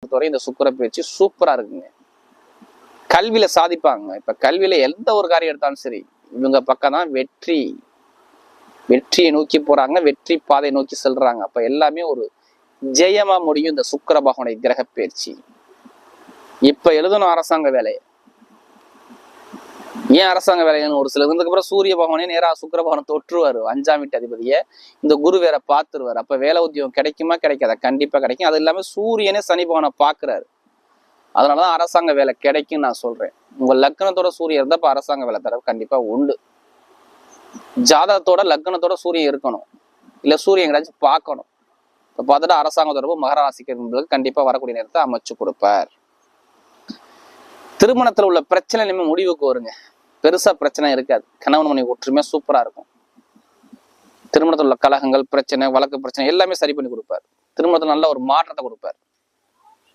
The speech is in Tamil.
பொறுத்தவரை இந்த சுக்கிர பயிற்சி சூப்பரா இருக்குங்க. கல்வியில சாதிப்பாங்க. இப்ப கல்வியில எந்த ஒரு காரியம் எடுத்தாலும் சரி, இவங்க பக்கம் தான் வெற்றியை நோக்கி போறாங்க, வெற்றி பாதை நோக்கி செல்றாங்க. அப்ப எல்லாமே ஒரு ஜெயமா முடியும் இந்த சுக்கிர பகவானுடைய கிரக பயிற்சி. இப்ப எழுதணும் அரசாங்க வேலையை. ஏன் அரசாங்க வேலைன்னு ஒரு சில இருந்ததுக்கு அப்புறம் சூரிய பகவானே நேரா சுக்கிர பகவானை தொற்றுவாரு, 5ஆம் வீட்டு அதிபதியை. இந்த குரு வேற பாத்துருவாரு. அப்ப வேலை உத்தியோகம் கிடைக்குமா கிடைக்காதா? கண்டிப்பா கிடைக்கும். அது இல்லாம சூரியனே சனி பகவானை பாக்குறாரு. அதனாலதான் அரசாங்க வேலை கிடைக்கும் நான் சொல்றேன். உங்க லக்னத்தோட சூரியன் இருந்தா இப்ப அரசாங்க வேலை தர கண்டிப்பா உண்டு. ஜாதகத்தோட லக்னத்தோட சூரியன் இருக்கணும், இல்ல சூரியன் எங்கேயாச்சும் பார்க்கணும். இப்ப பார்த்துட்டு அரசாங்க தொடர்பு மகர ராசிக்கு என்பது கண்டிப்பா வரக்கூடிய நேரத்தை அமைச்சு கொடுப்பார். திருமணத்துல உள்ள பிரச்சனை இனிமே முடிவுக்கு வருங்க. பெருசா பிரச்சனை இருக்காது. கணவன் மனைவி ஒற்றுமையா சூப்பரா இருக்கும். திருமணத்துல உள்ள கலகங்கள், பிரச்சனை, வழக்கு பிரச்சனை எல்லாமே சரி பண்ணி கொடுப்பார். திருமணத்துல நல்ல ஒரு மாற்றத்தை கொடுப்பார்.